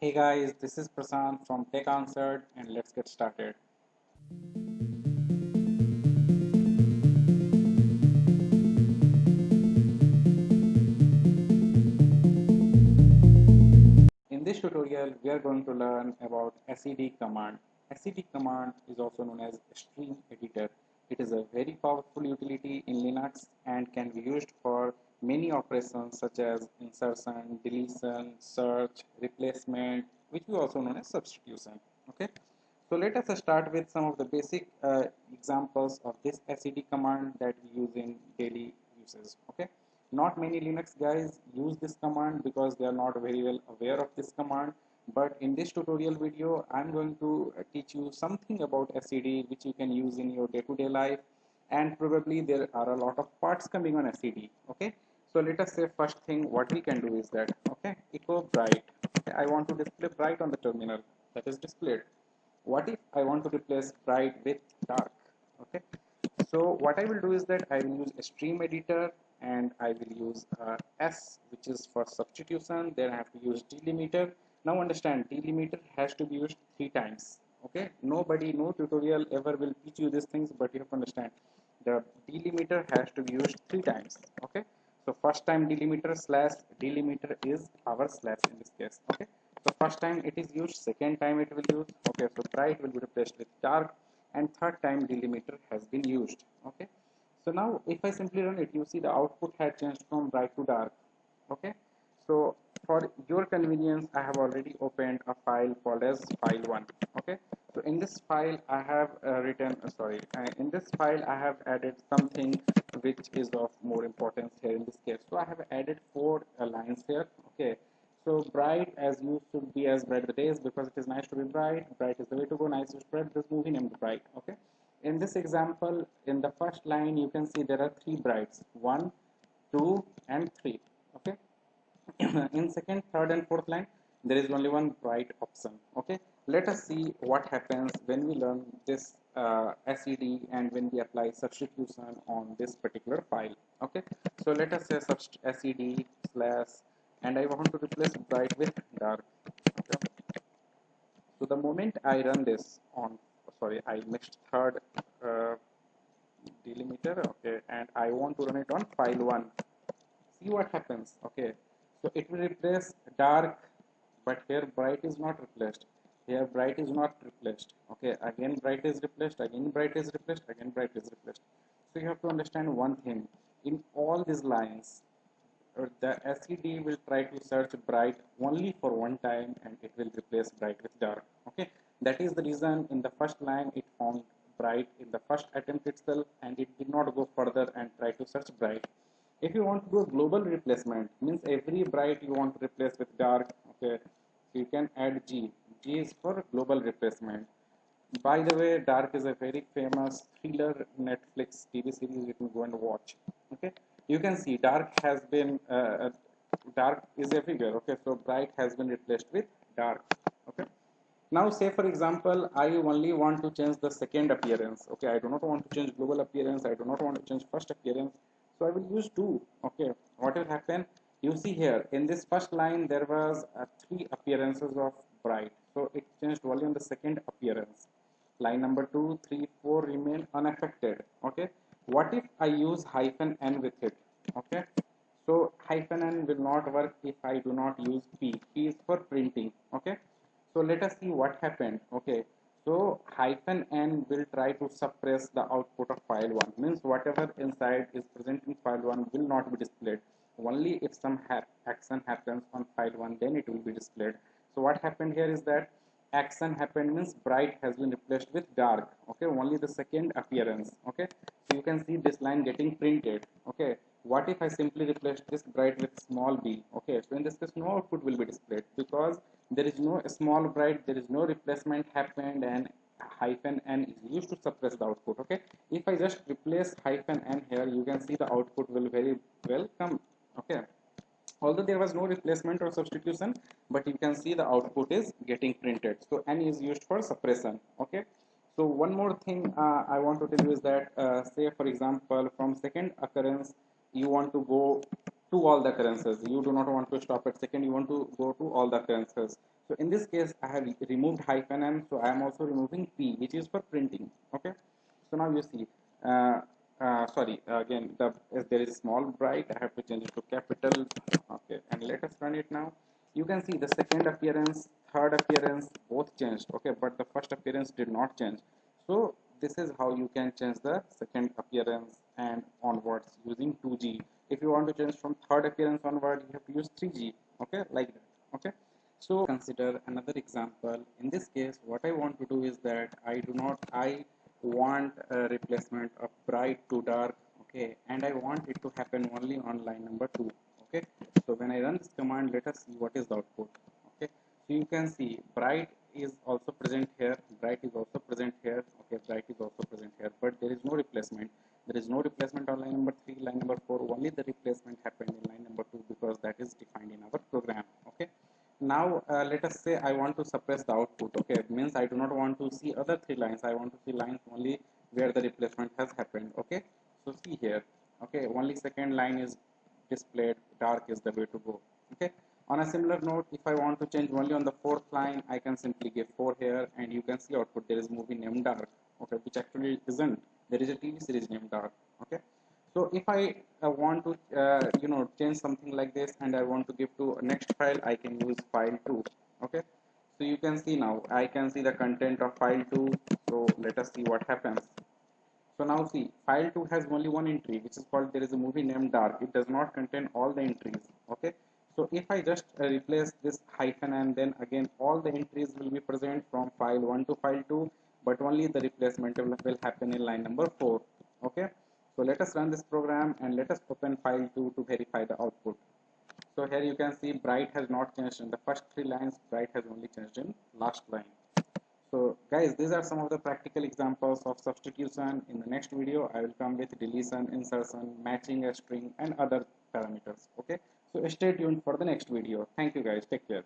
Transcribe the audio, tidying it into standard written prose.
Hey guys, this is Prasant from Tech Answered and let's get started. In this tutorial, we are going to learn about SED command. SED command is also known as stream editor. It is a very powerful utility in Linux and can be used for many operations such as insertion, deletion, search, replacement, which we also known as substitution. Okay. So let us start with some of the basic examples of this SED command that we use in daily uses. Okay, not many Linux guys use this command because they are not very well aware of this command. But in this tutorial video, I'm going to teach you something about SED which you can use in your day-to-day life, and probably there are a lot of parts coming on SED. Okay, so let us say first thing what we can do is that echo bright. Okay, I want to display bright on the terminal that is displayed. What if I want to replace bright with dark? Okay, so what I will do is that I will use a stream editor and I will use S, which is for substitution. Then I have to use delimiter. Now understand, delimiter has to be used 3 times. Okay, no tutorial ever will teach you these things, but you have to understand the delimiter has to be used 3 times. Okay, so first time delimiter slash delimiter is our slash in this case. Okay, so first time it is used, second time it will use. Okay, so bright will be replaced with dark, and third time delimiter has been used. Okay, so now if I simply run it, you see the output had changed from bright to dark. Okay, so for your convenience, I have already opened a file called as file1. Okay, so in this file I have in this file I have added something which is of more importance here in this case. So I have added 4 lines here. Okay, so bright as you should be as bright the days, because it is nice to be bright. Bright is the way to go. Nice to spread this movie named bright. Okay, in this example, in the first line you can see there are 3 brights, 1, 2 and 3. Okay, in second, third and fourth line there is only one bright option. Okay, let us see what happens when we learn this SED and when we apply substitution on this particular file. Okay, so let us say SED slash, and I want to replace bright with dark. Okay, so the moment I run this on, sorry, I mixed third uh, delimiter. Okay, and I want to run it on file1. See what happens. Okay, so it will replace dark, but here bright is not replaced. Here bright is not replaced. Okay, again bright is replaced, again bright is replaced, again bright is replaced. So you have to understand one thing. In all these lines, the SED will try to search bright only for one time and it will replace bright with dark. Okay, that is the reason in the first line it found bright in the first attempt itself and it did not go further and try to search bright. If you want to do a global replacement, means every bright you want to replace with dark. Okay, so you can add G. G is for global replacement. By the way, Dark is a very famous thriller Netflix TV series you can go and watch. Okay, you can see Dark is everywhere. Okay, so bright has been replaced with dark. Okay, now say for example, I only want to change the second appearance. Okay, I do not want to change global appearance. I do not want to change first appearance. So I will use 2. Okay, what will happen? You see here in this first line there was 3 appearances of bright. So it changed only on the second appearance. Line number 2, 3, 4 remain unaffected. Okay, what if I use hyphen n with it? Okay, so hyphen n will not work if I do not use p. P is for printing. Okay, so let us see what happened. Okay, so hyphen n will try to suppress the output of file1, means whatever inside is present in file1 will not be displayed. Only if some action happens on file1, then it will be displayed. So what happened here is that action happened means bright has been replaced with dark. Okay, only the second appearance. Okay, so you can see this line getting printed. Okay, what if I simply replace this bright with small b? Okay, so in this case no output will be displayed because there is no small bright, there is no replacement happened, and hyphen n is used to suppress the output. Okay, if I just replace hyphen n here, you can see the output will very well come. Okay, although there was no replacement or substitution, but you can see the output is getting printed. So n is used for suppression. Okay, so one more thing I want to tell you is that say for example from second occurrence you want to go to all the occurrences. You do not want to stop at second, you want to go to all the occurrences. So in this case I have removed hyphen n, so I am also removing p, which is for printing. Okay, so now you see, sorry, again, as there is small bright, I have to change it to capital. Okay, and let us run it now. You can see the second appearance, third appearance both changed. Okay, but the first appearance did not change. So this is how you can change the second appearance and onwards using 2G. If you want to change from third appearance onward, you have to use 3G. Okay, like that. Okay, so consider another example. In this case, what I want to do is that I want a replacement of bright to dark. Okay, and I want it to happen only on line number 2. Okay, so when I run this command, let us see what is the output. Okay, so you can see bright is also present here, bright is also present here. Okay, bright is also present here, but there is no replacement. There is no replacement on line number 3, line number 4. Only the replacement happened in line number 2 because that is defined in our program. Okay, now let us say I want to suppress the output. Okay, it means I do not want to see other 3 lines. I want to see lines only where the replacement has happened. Okay, so see here. Okay, only second line is displayed, dark is the way to go. Okay, on a similar note, if I want to change only on the 4th line, I can simply give 4 here, and you can see output there is movie named dark. Okay, which actually isn't. There is a TV series named dark. Okay, so if I want to change something like this, and I want to give to next file, I can use file 2. Okay, so you can see now I can see the content of file 2. So let us see what happens. So now see, file 2 has only one entry, which is called there is a movie named dark. It does not contain all the entries. Okay, so if I just replace this hyphen, and then again all the entries will be present from file 1 to file 2, but only the replacement will happen in line number 4. Okay, so let us run this program and let us open file 2 to verify the output. So here you can see bright has not changed in the first 3 lines, bright has only changed in last line. So guys, these are some of the practical examples of substitution. In the next video, I will come with deletion, insertion, matching a string and other parameters. Okay, so stay tuned for the next video. Thank you guys. Take care.